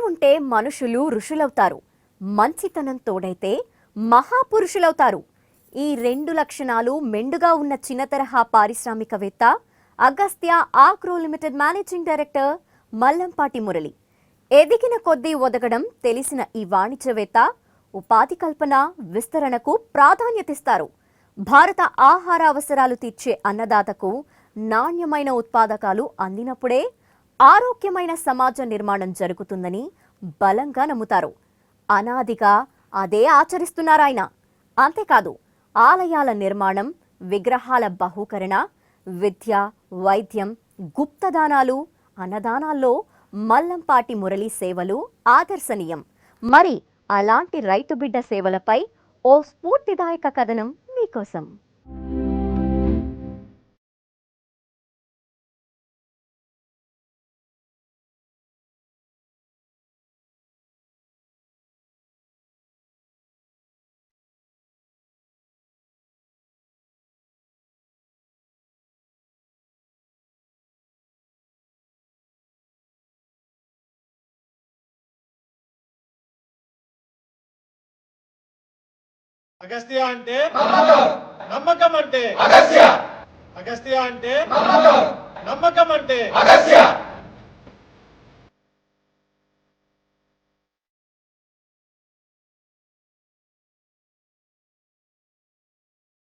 ఉంటే మనుషులు ఋషులవుతారు, మంచితనం తోడైతే మహాపురుషులవుతారు. ఈ రెండు లక్షణాలు మెండుగా ఉన్న చిన్న తరహా పారిశ్రామికవేత్త Agastya agro limited managing director Mallampati Murali. ఎదిగిన కొద్దీ ఒదగడం తెలిసిన ఈ వాణిజ్యవేత్త ఉపాధి కల్పన, విస్తరణకు ప్రాధాన్యతిస్తారు. భారత ఆహార అవసరాలు తీర్చే అన్నదాతకు నాణ్యమైన ఉత్పాదకాలు అందినప్పుడే ఆరోగ్యమైన సమాజ నిర్మాణం జరుగుతుందని బలంగా నమ్ముతారు. అనాదిగా అదే ఆచరిస్తున్నారాయన. అంతేకాదు, ఆలయాల నిర్మాణం, విగ్రహాల బహూకరణ, విద్య, వైద్యం, గుప్తదానాలు, అన్నదానాల్లో మల్లంపాటి మురళి సేవలు ఆదర్శనీయం. మరి అలాంటి రైతు బిడ్డ సేవలపై ఓ స్ఫూర్తిదాయక కథనం మీకోసం. అగస్త్య అంటే నమ్మకం అంటే అగస్త్య. అగస్త్య అంటే నమ్మకం అంటే అగస్త్య.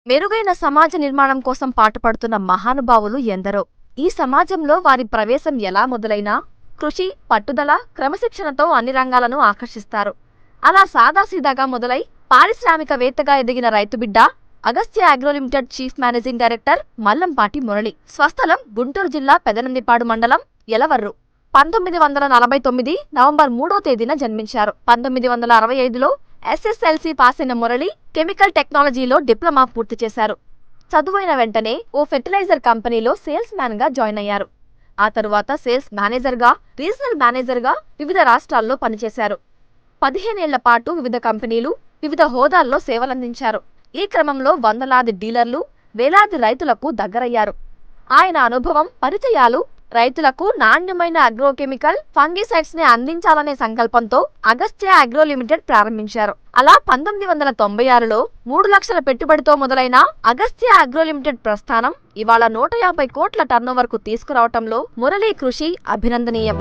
మెరుగైన సమాజ నిర్మాణం కోసం పాటుపడుతున్న మహానుభావులు ఎందరో. ఈ సమాజంలో వారి ప్రవేశం ఎలా మొదలైనా కృషి, పట్టుదల, క్రమశిక్షణతో అన్ని రంగాలను ఆకర్షిస్తారు. అలా సాదాసీదాగా మొదలై పారిశ్రామికవేత్తగా ఎదిగిన రైతు బిడ్డ Agastya agro limited chief managing director Mallampati Murali. స్వస్థలం గుంటూరు జిల్లా పెదనందిపాడు మండలం యలవర్రు. 1949 నవంబర్ 3వ తేదీన జన్మించారు. 1965లో SSLC పాస్ అయిన మురళి కెమికల్ టెక్నాలజీలో డిప్లొమా పూర్తి చేశారు. చదువైన వెంటనే ఓ ఫెర్టిలైజర్ కంపెనీలో సేల్స్ మ్యాన్ గా జాయిన్ అయ్యారు. ఆ తరువాత సేల్స్ మేనేజర్ గా, రీజనల్ మేనేజర్ గా వివిధ రాష్ట్రాల్లో పనిచేశారు. 15 ఏళ్ల పాటు వివిధ కంపెనీలు, వివిధ హోదాల్లో సేవలందించారు. ఈ క్రమంలో వందలాది డీలర్లు, వేలాది రైతులకు దగ్గరయ్యారు. ఆయన అనుభవం, పరిచయాలు రైతులకు నాణ్యమైన అగ్రోకెమికల్, ఫంగిసైడ్స్ ని అందించాలనే సంకల్పంతో అగస్త్య ఆగ్రో లిమిటెడ్ ప్రారంభించారు. అలా 1996లో 3 లక్షల పెట్టుబడితో మొదలైన అగస్త్య ఆగ్రో లిమిటెడ్ ప్రస్థానం ఇవాళ 150 కోట్ల టర్నోవర్ కు తీసుకురావటంలో మురళి కృషి అభినందనీయం.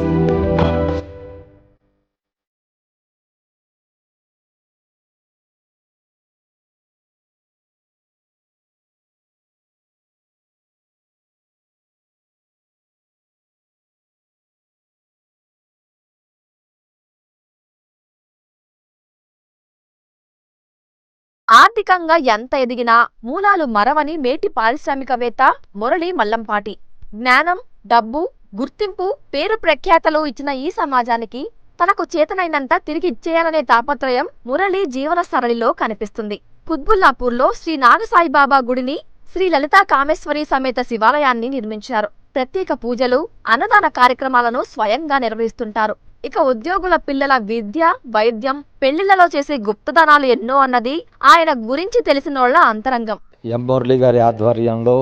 ఆర్థికంగా ఎంత ఎదిగినా మూలాలు మరవని మేటి పారిశ్రామికవేత్త మురళి మల్లంపాటి. జ్ఞానం, డబ్బు, గుర్తింపు, పేరు ప్రఖ్యాతలు ఇచ్చిన ఈ సమాజానికి తనకు చేతనైనంత తిరిగి ఇచ్చేయాలనే తాపత్రయం మురళి జీవన సరళిలో కనిపిస్తుంది. కుత్బుల్లాపూర్లో శ్రీ నాగసాయిబాబా గుడిని, శ్రీ లలితా కామేశ్వరి సమేత శివాలయాన్ని నిర్మించారు. ప్రత్యేక పూజలు, అన్నదాన కార్యక్రమాలను స్వయంగా నిర్వహిస్తుంటారు. ఇక ఉద్యోగుల పిల్లల విద్య, వైద్యం, పెళ్లిళ్లలో చేసే గుప్తదానాలు ఎన్నో అన్నది ఆయన గురించి తెలిసినోళ్ల అంతరంగం. ఎం మురళి గారి ఆధ్వర్యంలో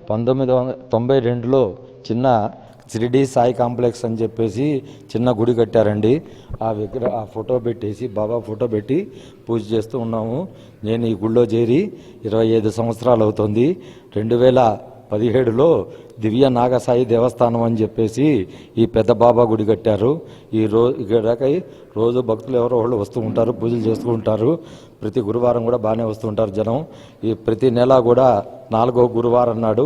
1992లో చిన్న షిరిడి సాయి కాంప్లెక్స్ అని చెప్పేసి చిన్న గుడి కట్టారండి. ఆ ఫోటో పెట్టేసి, బాబా ఫోటో పెట్టి పూజ చేస్తూ ఉన్నాము. నేను ఈ గుడిలో చేరి 25 సంవత్సరాలు అవుతుంది. 2017లో దివ్య నాగసాయి దేవస్థానం అని చెప్పేసి ఈ పెద్ద బాబా గుడి కట్టారు. ఇక్కడికి రోజు భక్తులు ఎవరో వాళ్ళు వస్తూ ఉంటారు, పూజలు చేస్తూ ఉంటారు. ప్రతి గురువారం కూడా బాగానే వస్తూ ఉంటారు జనం. ఈ ప్రతి నెల కూడా 4వ గురువారం నాడు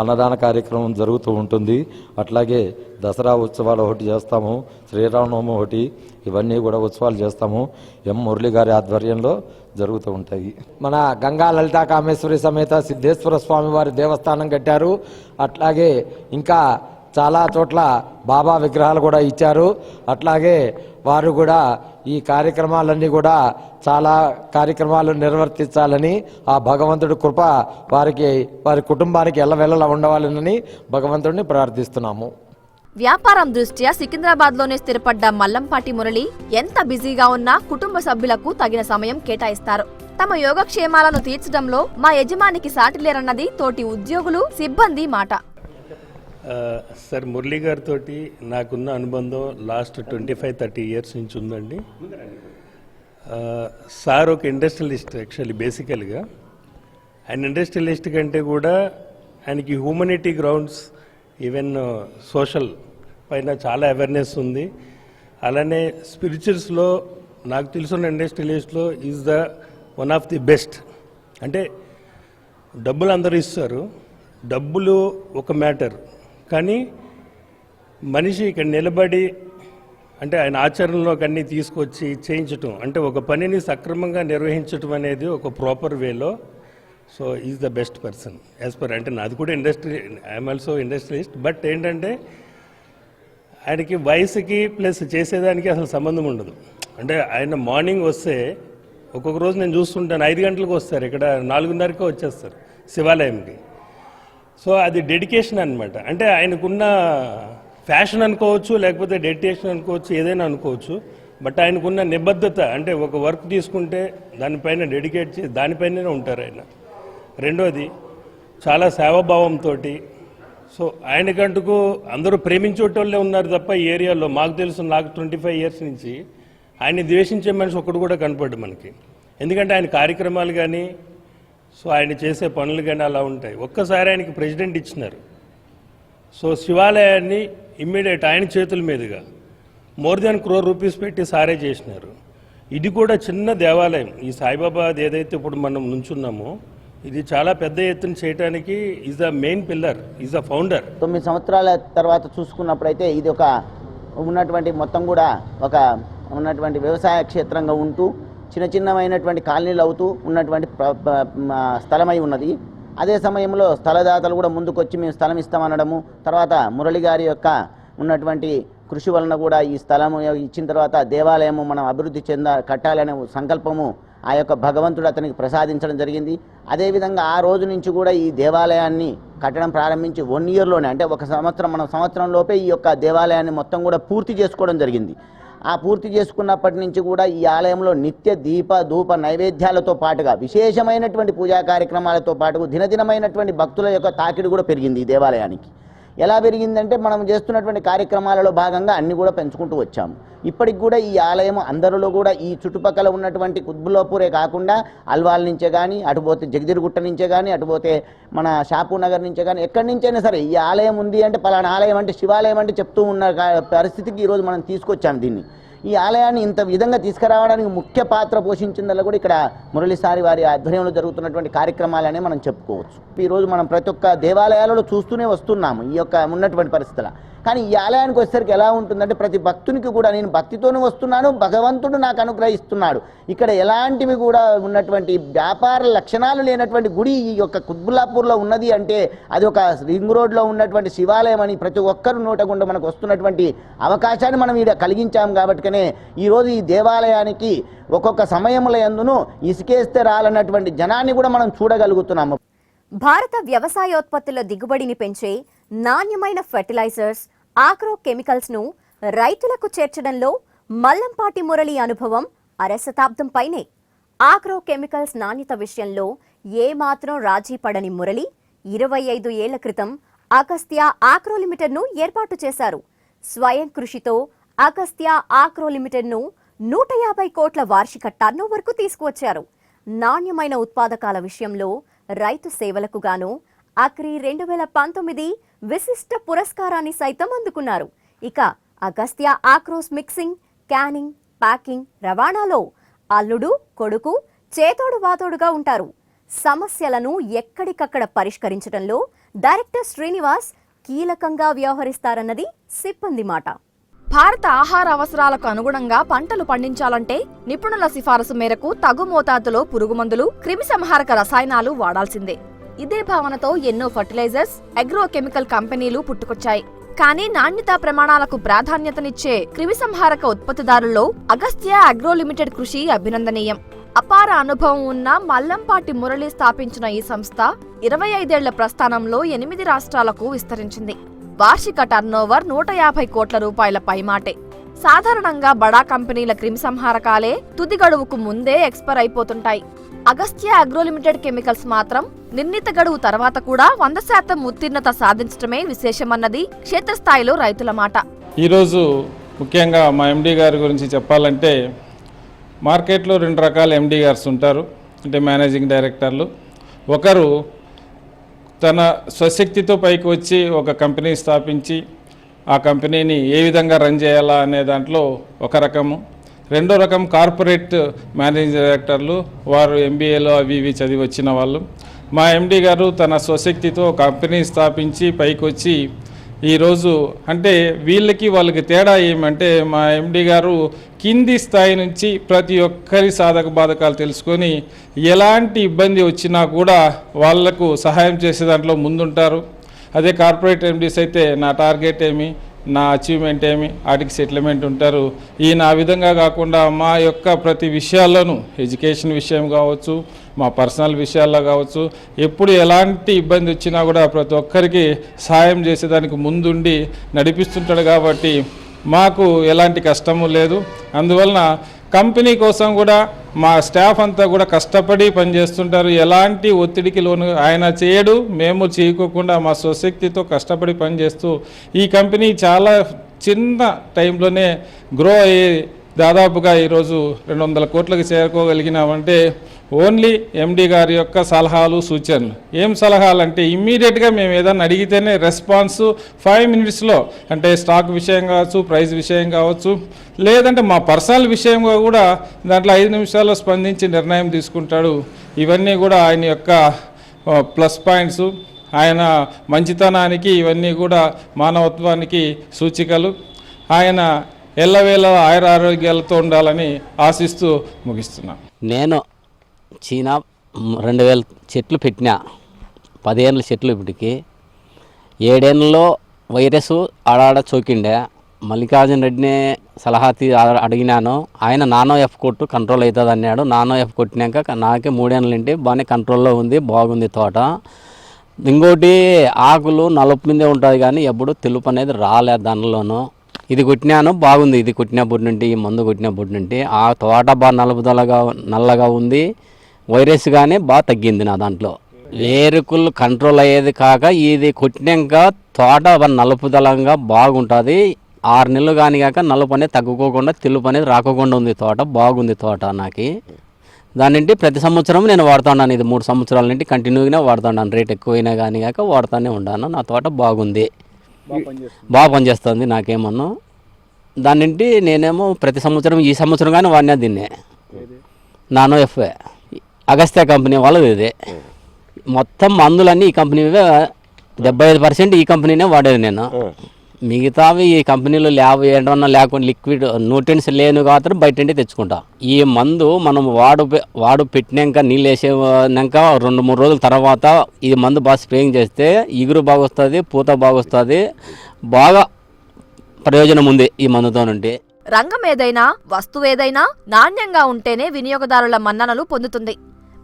అన్నదాన కార్యక్రమం జరుగుతూ ఉంటుంది. అట్లాగే దసరా ఉత్సవాలు ఒకటి చేస్తాము, శ్రీరామనవమి ఒకటి, ఇవన్నీ కూడా ఉత్సవాలు చేస్తాము. ఎం మురళి గారి ఆధ్వర్యంలో జరుగుతూ ఉంటాయి. మన గంగా లలితా కామేశ్వరి సమేత సిద్ధేశ్వర స్వామి వారి దేవస్థానం కట్టారు. అట్లాగే ఇంకా చాలా చోట్ల బాబా విగ్రహాలు కూడా ఇచ్చారు. అట్లాగే వారు కూడా ఈ కార్యక్రమాలన్నీ కూడా చాలా కార్యక్రమాలు నిర్వర్తించాలని ఆ భగవంతుడి కృప వారి కుటుంబానికి ఎల్లవెల్లలా ఉండవాలని భగవంతుడిని ప్రార్థిస్తున్నాము. వ్యాపారం దృష్ట్యా సికింద్రాబాద్లోనే స్థిరపడ్డ మల్లంపాటి మురళి ఎంత బిజీగా ఉన్నా కుటుంబ సభ్యులకు తగిన సమయం కేటాయిస్తారు. తమ యోగక్షేమాలను తీర్చడంలో మా యజమానికి సాటి లేరన్నది తోటి ఉద్యోగులు, సిబ్బంది మాట. సార్ మురళీ గారితో నాకున్న అనుబంధం లాస్ట్ 25-30 ఇయర్స్ నుంచి ఉందండి. సార్ ఒక ఇండస్ట్రియలిస్ట్ యాక్చువల్లీ బేసికల్గా. ఆయన ఇండస్ట్రియలిస్ట్ కంటే కూడా ఆయనకి హ్యూమనిటీ గ్రౌండ్స్ ఈవెన్ సోషల్ పైన చాలా అవేర్నెస్ ఉంది. అలానే స్పిరిచువల్స్లో నాకు తెలుసున్న ఇండస్ట్రియలిస్ట్లో is the one of the best. అంటే డబ్బులు అందరూ ఇస్తారు, డబ్బులు ఒక మ్యాటర్, కానీ మనిషి ఇక్కడ నిలబడి అంటే ఆయన ఆచరణలోకి అన్నీ తీసుకొచ్చి చేయించటం, అంటే ఒక పనిని సక్రమంగా నిర్వహించటం అనేది ఒక ప్రాపర్ వేలో. So is the best person as per. అంటే నాది కూడా ఐఎమ్ ఆల్సో ఇండస్ట్రియలిస్ట్. బట్ ఏంటంటే ఆయనకి వయసుకి ప్లస్ చేసేదానికి అసలు సంబంధం ఉండదు. అంటే ఆయన మార్నింగ్ వస్తే ఒక్కొక్క రోజు నేను చూస్తుంటాను 5 గంటలకు వస్తారు, ఇక్కడ 4:30కే వచ్చేస్తారు శివాలయంకి. సో అది డెడికేషన్ అనమాట. అంటే ఆయనకున్న ఫ్యాషన్ అనుకోవచ్చు, లేకపోతే డెడికేషన్ అనుకోవచ్చు, ఏదైనా అనుకోవచ్చు. బట్ ఆయనకున్న నిబద్ధత, అంటే ఒక వర్క్ తీసుకుంటే దానిపైన డెడికేట్ చేసి దానిపైనే ఉంటారు ఆయన. రెండోది చాలా సేవాభావంతో. సో ఆయనకంటుకు అందరూ ప్రేమించేటోళ్ళే ఉన్నారు తప్ప ఈ ఏరియాలో మాకు తెలుసు, నాకు 25 ఇయర్స్ నుంచి ఆయన్ని ద్వేషించే మనిషి ఒక్కడు కూడా కనపడ్డు మనకి. ఎందుకంటే ఆయన కార్యక్రమాలు కానీ సో ఆయన చేసే పనులు కానీ అలా ఉంటాయి. ఒక్కసారి ఆయనకి ప్రెసిడెంట్ ఇచ్చినారు. సో శివాలయాన్ని ఇమ్మీడియట్ ఆయన చేతుల మీదుగా మోర్ దాన్ ₹1 crore పెట్టి సారే చేసినారు. ఇది కూడా చిన్న దేవాలయం. ఈ సాయిబాబా ఏదైతే ఇప్పుడు మనం నుంచున్నామో ఇది చాలా పెద్ద ఎత్తున చేయడానికి is the main pillar, is the founder. 9 సంవత్సరాల తర్వాత చూసుకున్నప్పుడైతే ఇది ఒక ఉన్నటువంటి మొత్తం కూడా ఒక ఉన్నటువంటి వ్యవసాయ క్షేత్రంగా ఉంటూ చిన్నమైనటువంటి కాలనీలు అవుతూ ఉన్నటువంటి స్థలమై ఉన్నది. అదే సమయంలో స్థలదాతలు కూడా ముందుకొచ్చి మేము స్థలం ఇస్తామనడము, తర్వాత మురళి గారి యొక్క ఉన్నటువంటి కృషి వలన కూడా ఈ స్థలము ఇచ్చిన తర్వాత దేవాలయము మనం అభివృద్ధి కట్టాలనే సంకల్పము ఆ యొక్క భగవంతుడు అతనికి ప్రసాదించడం జరిగింది. అదేవిధంగా ఆ రోజు నుంచి కూడా ఈ దేవాలయాన్ని కట్టడం ప్రారంభించి 1 yearలోనే, అంటే ఒక సంవత్సరం, మనం సంవత్సరం లోపే ఈ యొక్క దేవాలయాన్ని మొత్తం కూడా పూర్తి చేసుకోవడం జరిగింది. ఆ పూర్తి చేసుకున్నప్పటి నుంచి కూడా ఈ ఆలయంలో నిత్య దీప ధూప నైవేద్యాలతో పాటుగా విశేషమైనటువంటి పూజా కార్యక్రమాలతో పాటు దినదినమైనటువంటి భక్తుల యొక్క తాకిడి కూడా పెరిగింది ఈ దేవాలయానికి. ఎలా పెరిగిందంటే మనం చేస్తున్నటువంటి కార్యక్రమాలలో భాగంగా అన్ని కూడా పెంచుకుంటూ వచ్చాము. ఇప్పటికి కూడా ఈ ఆలయం అందరిలో కూడా ఈ చుట్టుపక్కల ఉన్నటువంటి కుత్బుల్లాపూరే కాకుండా అల్వాల్ నుంచే కానీ, అటుపోతే జగదిరుగుట్ట నుంచే కానీ, అటుపోతే మన షాపూర్ నగర్ నుంచే కానీ, ఎక్కడి నుంచైనా సరే ఈ ఆలయం ఉంది అంటే పలానా ఆలయం అంటే శివాలయం అంటే చెప్తూ ఉన్న పరిస్థితికి ఈరోజు మనం తీసుకొచ్చాము దీన్ని. ఈ ఆలయాన్ని ఇంత విధంగా తీసుకురావడానికి ముఖ్య పాత్ర పోషించిందల్లా కూడా ఇక్కడ మురళీసారి వారి ఆధ్వర్యంలో జరుగుతున్నటువంటి కార్యక్రమాలనే మనం చెప్పుకోవచ్చు. ఈరోజు మనం ప్రతి ఒక్క దేవాలయాలలో చూస్తూనే వస్తున్నాము ఈ యొక్క ఉన్నటువంటి పరిస్థితుల. కానీ ఈ ఆలయానికి వచ్చేసరికి ఎలా ఉంటుందంటే ప్రతి భక్తునికి కూడా నేను భక్తితోనే వస్తున్నాను, భగవంతుడు నాకు అనుగ్రహిస్తున్నాడు. ఇక్కడ ఎలాంటివి కూడా ఉన్నటువంటి వ్యాపార లక్షణాలు లేనటువంటి గుడి ఈ యొక్క కుత్బుల్లాపూర్లో ఉన్నది అంటే అది ఒక రింగ్ రోడ్లో ఉన్నటువంటి శివాలయం అని ప్రతి ఒక్కరు నోట గుండా మనకు వస్తున్నటువంటి అవకాశాన్ని మనం ఇక్కడ కలిగించాము. కాబట్టినే ఈరోజు ఈ దేవాలయానికి ఒక్కొక్క సమయంలో ఎందును ఇసుకేస్తే రాలన్నటువంటి జనాన్ని కూడా మనం చూడగలుగుతున్నాము. భారత వ్యవసాయోత్పత్తుల దిగుబడిని పెంచే నాణ్యమైన ఫెర్టిలైజర్స్, ఆగ్రో కెమికల్స్ ను రైతులకు చేర్చడంలో మల్లంపాటి మురళి అనుభవం 1/2 శతాబ్దం పైనే. ఆగ్రో కెమికల్స్ నాణ్యత విషయంలో ఏమాత్రం రాజీ పడని మురళి 25 ఏళ్ల క్రితం అగస్త్య ఆగ్రో లిమిటెడ్ ను ఏర్పాటు చేశారు. స్వయం కృషితో అగస్త్య ఆగ్రో లిమిటెడ్ ను 150 కోట్ల వార్షిక టర్నోవర్ వరకు తీసుకువచ్చారు. నాణ్యమైన ఉత్పాదకాల విషయంలో రైతు సేవలకు గాను అగ్రి 2019 విశిష్ట పురస్కారాన్ని సైతం అందుకున్నారు. ఇక అగస్త్య ఆక్రోస్ మిక్సింగ్, క్యానింగ్, ప్యాకింగ్, రవాణాలో అల్లుడు కొడుకు చేతోడు వాతోడుగా ఉంటారు. సమస్యలను ఎక్కడికక్కడ పరిష్కరించడంలో డైరెక్టర్ శ్రీనివాస్ కీలకంగా వ్యవహరిస్తారన్నది సిబ్బంది మాట. భారత ఆహార అవసరాలకు అనుగుణంగా పంటలు పండించాలంటే నిపుణుల సిఫారసు మేరకు తగు మోతాదులో పురుగుమందులు, క్రిమిసంహారక రసాయనాలు వాడాల్సిందే. ఇదే భావనతో ఎన్నో ఫర్టిలైజర్స్, అగ్రో కెమికల్ కంపెనీలు పుట్టుకొచ్చాయి. కానీ నాణ్యతా ప్రమాణాలకు ప్రాధాన్యతనిచ్చే క్రిమిసంహారక ఉత్పత్తిదారుల్లో అగస్త్య అగ్రో లిమిటెడ్ కృషి అభినందనీయం. అపార అనుభవం ఉన్న మల్లంపాటి మురళి స్థాపించిన ఈ సంస్థ 25 ఏళ్ల ప్రస్థానంలో 8 రాష్ట్రాలకు విస్తరించింది. వార్షిక టర్నోవర్ 150 కోట్ల రూపాయల పైమాటే. సాధారణంగా బడా కంపెనీల క్రిమిసంహారకాలే తుది గడువుకు ముందే ఎక్స్పైర్ అయిపోతుంటాయి. అగస్త్య అగ్రో లిమిటెడ్ కెమికల్స్ మాత్రం నిర్ణీత గడువు తర్వాత కూడా 100% ఉత్తీర్ణత సాధించడమే విశేషమన్నది క్షేత్రస్థాయిలో రైతుల మాట. ఈరోజు ముఖ్యంగా మా ఎండీ గారి గురించి చెప్పాలంటే, మార్కెట్లో 2 రకాల ఎండీ గార్స్ ఉంటారు, అంటే మేనేజింగ్ డైరెక్టర్లు. ఒకరు తన స్వశక్తితో పైకి వచ్చి ఒక కంపెనీ స్థాపించి ఆ కంపెనీని ఏ విధంగా రన్ చేయాలా అనే దాంట్లో ఒక రకము. రెండో రకం కార్పొరేట్ మేనేజింగ్ డైరెక్టర్లు, వారు ఎంబీఏలో అవి ఇవి చదివి వచ్చిన వాళ్ళు. మా ఎండీ గారు తన స్వశక్తితో కంపెనీ స్థాపించి పైకి వచ్చి ఈరోజు అంటే వాళ్ళకి తేడా ఏమంటే, మా ఎండీ గారు కింది స్థాయి నుంచి ప్రతి ఒక్కరి సాధక బాధకాలు తెలుసుకొని ఎలాంటి ఇబ్బంది వచ్చినా కూడా వాళ్లకు సహాయం చేసే దాంట్లో ముందుంటారు. అదే కార్పొరేట్ ఎండీస్ అయితే నా టార్గెట్ ఏమి, నా అచీవ్మెంట్ ఏమి, వాటికి సెటిల్మెంట్ ఉంటారు. ఈయన ఆ విధంగా కాకుండా మా యొక్క ప్రతి విషయాల్లోనూ, ఎడ్యుకేషన్ విషయం కావచ్చు, మా పర్సనల్ విషయాల్లో కావచ్చు, ఎప్పుడు ఎలాంటి ఇబ్బంది వచ్చినా కూడా ప్రతి ఒక్కరికి సహాయం చేసేదానికి ముందుండి నడిపిస్తుంటాడు. కాబట్టి మాకు ఎలాంటి కష్టము లేదు. అందువలన కంపెనీ కోసం కూడా మా స్టాఫ్ అంతా కూడా కష్టపడి పనిచేస్తుంటారు. ఎలాంటి ఒత్తిడికి లోను ఆయన చేయడు, మేము చేయకోకుండా మా స్వశక్తితో కష్టపడి పనిచేస్తూ ఈ కంపెనీ చాలా చిన్న టైంలోనే గ్రో అయ్యి దాదాపుగా ఈరోజు 200 కోట్లకు చేరుకోగలిగినామంటే ఓన్లీ ఎండీ గారి యొక్క సలహాలు, సూచనలు. ఏం సలహాలు అంటే, ఇమ్మీడియట్గా మేము ఏదైనా అడిగితేనే రెస్పాన్స్ 5 మినిట్స్లో, అంటే స్టాక్ విషయం కావచ్చు, ప్రైస్ విషయం కావచ్చు, లేదంటే మా పర్సనల్ విషయంగా కూడా దాంట్లో 5 నిమిషాల్లో స్పందించి నిర్ణయం తీసుకుంటాడు. ఇవన్నీ కూడా ఆయన యొక్క ప్లస్ పాయింట్స్. ఆయన మంచితనానికి ఇవన్నీ కూడా మానవత్వానికి సూచికలు. ఆయన ఎల్లవేళ ఆయురారోగ్యాలతో ఉండాలని ఆశిస్తూ ముగిస్తున్నాం. నేను చీనా 2000 చెట్లు పెట్టినా, 10 ఏళ్ళ చెట్లు ఇప్పటికి. 7 ఏళ్ళలో వైరస్ ఆడాడ చోకిండే. మల్లికార్జున రెడ్డిని సలహా అడిగినాను. ఆయన నానో ఎఫ్ కొట్టు కంట్రోల్ అవుతుంది అన్నాడు. నానో ఎఫ్ కొట్టినాక నాకే 3 ఏళ్ళ నుండి బాగానే కంట్రోల్లో ఉంది, బాగుంది తోట. ఇంకోటి ఆకులు నలుపు మీదే ఉంటుంది కానీ ఎప్పుడు తెలుపు అనేది రాలేదు దానిలోనూ. ఇది కొట్టినాను, బాగుంది. ఇది కొట్టినప్పటి నుండి, ఈ మందు కొట్టినప్పటి నుండి ఆ తోట బాగా నల్లగా ఉంది. వైరస్ కానీ బాగా తగ్గింది నా దాంట్లో. వేరుకులు కంట్రోల్ అయ్యేది కాక ఇది కొట్టినాక తోట నలుపుదలంగా బాగుంటుంది. 6 నెలలు కానీ కాక నలుపు అనేది తగ్గుకోకుండా, తెలుపు అనేది రాకోకుండా ఉంది తోట. బాగుంది తోట నాకు. దాని నుండి ప్రతి సంవత్సరం నేను వాడుతున్నాను. ఇది 3 సంవత్సరాల నుండి కంటిన్యూగా వాడుతున్నాను. రేట్ ఎక్కువైనా కానీ కాక వాడుతూనే ఉన్నాను. నా తోట బాగుంది, బాగా పనిచేస్తుంది నాకేమన్నా. దాని నుండి నేనేమో ప్రతి సంవత్సరం, ఈ సంవత్సరం కానీ వాడినా దీన్నే. నానో ఎఫ్ అగస్త్య కంపెనీ వాళ్ళది. ఇది మొత్తం మందులన్నీ ఈ కంపెనీ 75% ఈ కంపెనీనే వాడేది నేను. మిగతావి ఈ కంపెనీలో ఏమన్నా లేకుండా లిక్విడ్ న్యూట్రియన్స్ లేను కాబట్టి బయట నుండి తెచ్చుకుంటా. ఈ మందు మనం వాడు పెట్టినాక, నీళ్ళు వేసాక 2-3 రోజుల తర్వాత ఈ మందు బాగా స్ప్రేయింగ్ చేస్తే ఇగురు బాగా వస్తుంది, పూత బాగా వస్తుంది. బాగా ప్రయోజనం ఉంది ఈ మందుతో నుండి. రంగం ఏదైనా, వస్తువేదైనా నాణ్యంగా ఉంటేనే వినియోగదారుల మన్ననలు పొందుతుంది.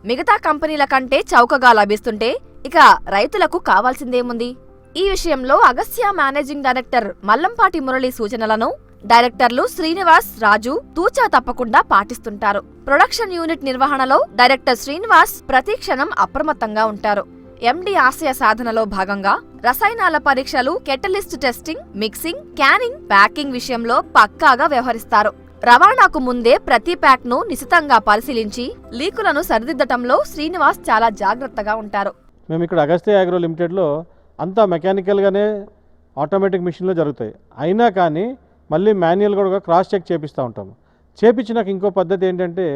మిగతా కంపెనీల కంటే చౌకగా లభిస్తుంటే ఇక రైతులకు కావాల్సిందేముంది? ఈ విషయంలో అగస్త్య మేనేజింగ్ డైరెక్టర్ మల్లంపాటి మురళి సూచనలను డైరెక్టర్లు శ్రీనివాస్, రాజు తూచా తప్పకుండా పాటిస్తుంటారు. ప్రొడక్షన్ యూనిట్ నిర్వహణలో డైరెక్టర్ శ్రీనివాస్ ప్రతి క్షణం అప్రమత్తంగా ఉంటారు. ఎండీ ఆశయ సాధనలో భాగంగా రసాయనాల పరీక్షలు, catalyst testing, mixing, canning, packing విషయంలో పక్కాగా వ్యవహరిస్తారు. రవాణాకు ముందే ప్రతి ప్యాక్ ను నిశితంగా పరిశీలించి లీకులను సరిదిద్దటంలో శ్రీనివాస్ చాలా జాగ్రత్తగా ఉంటారు. మేము ఇక్కడ అగస్త్య అగ్రో లిమిటెడ్లో అంతా మెకానికల్గానే ఆటోమేటిక్ మిషన్లో జరుగుతాయి. అయినా కానీ మళ్ళీ మాన్యువల్ కూడా క్రాస్ చెక్ చేపిస్తూ ఉంటాము. చేపించినాక ఇంకో పద్ధతి ఏంటంటే,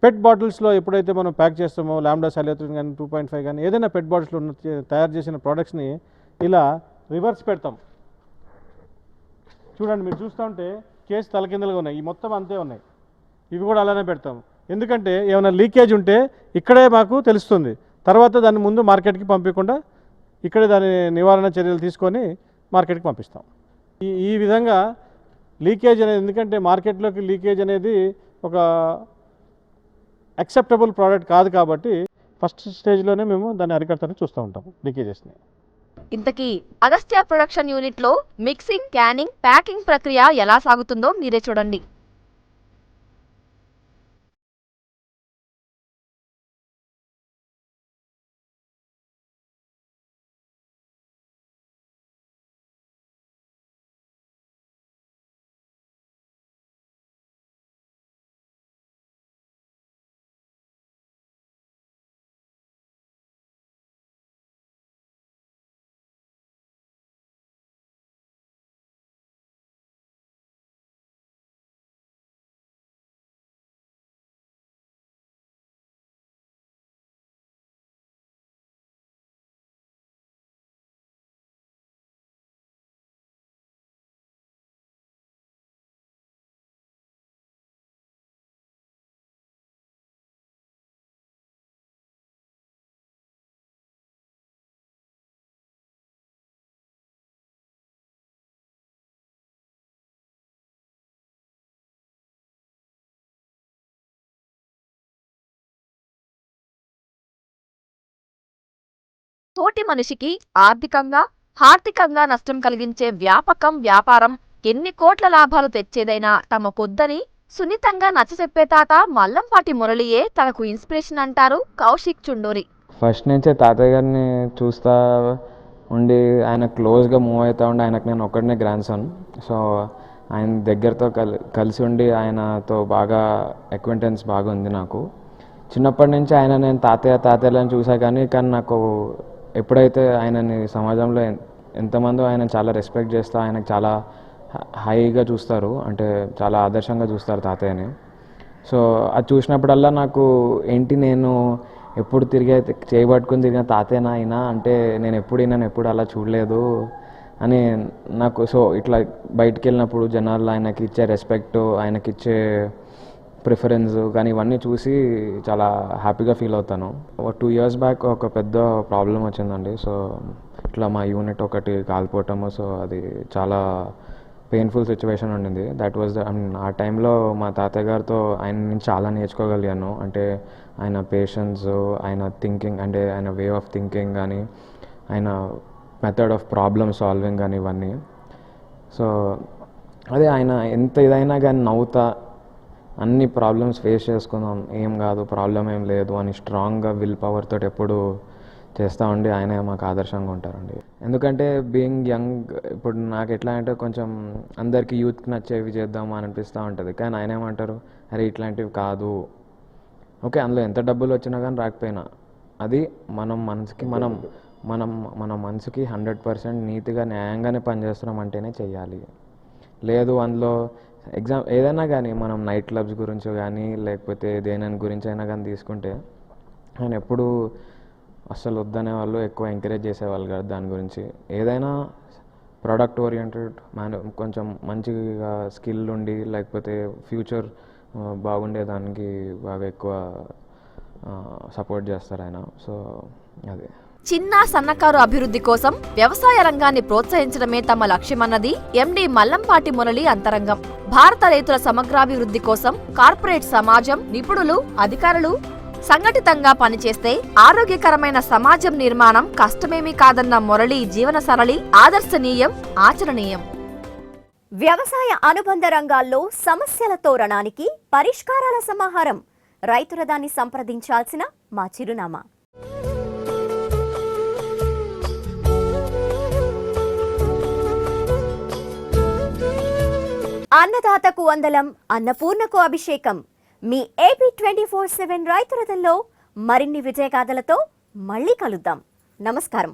పెట్ బాటిల్స్లో ఎప్పుడైతే మనం ప్యాక్ చేస్తామో, లాంబ్డా సాలియోత్రిన్ కానీ 2.5 కానీ ఏదైనా పెట్ బాటిల్స్లో తయారు చేసిన ప్రోడక్ట్స్ని ఇలా రివర్స్ పెడతాం. చూడండి, మీరు చూస్తూ ఉంటే కేసు తలకిందలుగా ఉన్నాయి. ఈ మొత్తం అంతే ఉన్నాయి. ఇవి కూడా అలానే పెడతాం. ఎందుకంటే ఏమైనా లీకేజ్ ఉంటే ఇక్కడే మాకు తెలుస్తుంది. తర్వాత దాన్ని ముందు మార్కెట్కి పంపించకుండా ఇక్కడే దాని నివారణ చర్యలు తీసుకొని మార్కెట్కి పంపిస్తాం. ఈ విధంగా లీకేజ్ అనేది, ఎందుకంటే మార్కెట్లోకి లీకేజ్ అనేది ఒక యాక్సెప్టబుల్ ప్రోడక్ట్ కాదు కాబట్టి ఫస్ట్ స్టేజ్లోనే మేము దాన్ని అరికడతానికి చూస్తూ ఉంటాం లీకేజెస్ని. ఇంతకీ అగస్త్య ప్రొడక్షన్ యూనిట్ లో మిక్సింగ్, క్యానింగ్, ప్యాకింగ్ ప్రక్రియ ఎలా సాగుతుందో మీరే చూడండి. తోటి మనిషికి ఆర్థికంగా, హార్దికంగా నష్టం కలిగించే వ్యాపారం ఎన్ని కోట్ల లాభాలు తెచ్చేదైనా తమకొద్దని సున్నితంగా నచ్చచెప్పే తాత మల్లంపాటి మురళియే తనకు ఇన్స్పిరేషన్ అంటారు కౌశిక్ చుండూరి. ఫస్ట్ నుంచే తాతయ్య గారిని చూస్తూ ఉండి ఆయన క్లోజ్గా మూవ్ అవుతూ ఉండి, ఆయనకు నేను ఒక్కడనే గ్రాండ్ సన్. సో ఆయన దగ్గరతో కలిసి ఉండి ఆయనతో బాగా అక్వైంటెన్స్ బాగా ఉంది నాకు. చిన్నప్పటి నుంచి ఆయన నేను తాతయ్యలను చూసా కానీ నాకు ఎప్పుడైతే ఆయనని సమాజంలో ఎంతమందో ఆయన చాలా రెస్పెక్ట్ చేస్తూ ఆయనకు చాలా హైగా చూస్తారు, అంటే చాలా ఆదర్శంగా చూస్తారు తాతయ్యని. సో అది చూసినప్పుడల్లా నాకు ఏంటి, నేను ఎప్పుడు చేయబట్టుకుని తిరిగిన తాతయ్యనా అయినా అంటే నేను ఎప్పుడు అలా చూడలేదు అని నాకు. సో ఇట్లా బయటికి వెళ్ళినప్పుడు జనాలు ఆయనకి ఇచ్చే రెస్పెక్ట్, ఆయనకి ఇచ్చే ప్రిఫరెన్స్ కానీ ఇవన్నీ చూసి చాలా హ్యాపీగా ఫీల్ అవుతాను. 2 years బ్యాక్ ఒక పెద్ద ప్రాబ్లం వచ్చిందండి. సో ఇట్లా మా యూనిట్ ఒకటి కాలిపోవటము, సో అది చాలా పెయిన్ఫుల్ సిచ్యువేషన్ ఉండింది. దట్ వాజ్ ఆ టైంలో మా తాతయ్య గారితో ఆయన నుంచి చాలా నేర్చుకోగలిగాను. అంటే ఆయన పేషెన్స్, ఆయన థింకింగ్, అంటే ఆయన వే ఆఫ్ థింకింగ్ కానీ ఆయన మెథడ్ ఆఫ్ ప్రాబ్లమ్ సాల్వింగ్ కానీ ఇవన్నీ. సో అదే ఆయన ఎంత ఇదైనా కానీ నవ్వుతా అన్ని ప్రాబ్లమ్స్ ఫేస్ చేసుకుందాం, ఏం కాదు, ప్రాబ్లం ఏం లేదు అని స్ట్రాంగ్గా విల్ పవర్ తోటి ఎప్పుడు చేస్తూ ఉండి ఆయన మాకు ఆదర్శంగా ఉంటారండి. ఎందుకంటే బీయింగ్ యంగ్, ఇప్పుడు నాకు ఎట్లా అంటే కొంచెం అందరికీ యూత్కి నచ్చేవి చేద్దాం అని అనిపిస్తూ ఉంటుంది. కానీ ఆయన ఏమంటారు, అరే ఇట్లాంటివి కాదు, ఓకే అందులో ఎంత డబ్బులు వచ్చినా కానీ రాకపోయినా అది మన మనసుకి 100% నీతిగా న్యాయంగానే పనిచేస్తున్నాం అంటేనే చెయ్యాలి. లేదు అందులో ఏదైనా కానీ మనం నైట్ క్లబ్స్ గురించి కానీ లేకపోతే దేని గురించి అయినా కానీ తీసుకుంటే ఆయన ఎప్పుడు అస్సలు వద్దనే వాళ్ళు, ఎక్కువ ఎంకరేజ్ చేసేవాళ్ళు కాదు దాని గురించి. ఏదైనా ప్రోడక్ట్ ఓరియంటెడ్ కొంచెం మంచిగా స్కిల్ ఉండి లేకపోతే ఫ్యూచర్ బాగుండేదానికి బాగా ఎక్కువ సపోర్ట్ చేస్తారు ఆయన. సో అదే చిన్న సన్నకారు అభివృద్ధి కోసం వ్యవసాయ రంగాన్ని ప్రోత్సహించడమే తమ లక్ష్యమన్నది ఎండి మల్లంపాటి మురళి అంతరంగం. భారత రైతుల సమగ్రాభివృద్ధి కోసం కార్పొరేట్ సమాజం, నిపుణులు, అధికారులు సంఘటితంగా పనిచేస్తే ఆరోగ్యకరమైన సమాజం నిర్మాణం కష్టమేమీ కాదన్న మురళి జీవన సరళి ఆదర్శనీయం, ఆచరణీయం. వ్యవసాయ అనుబంధ రంగాల్లో సమస్యల తోరణానికి పరిష్కారాల సమాహారం. రైతుల దాన్ని సంప్రదించాల్సిన మా చిరునామా. అన్నదాతకు వందలం, అన్నపూర్ణకు అభిషేకం. మీ ఏపీ 24/7 రైతు రథంలో మరిన్ని విజయగాథలతో మళ్ళీ కలుద్దాం. నమస్కారం.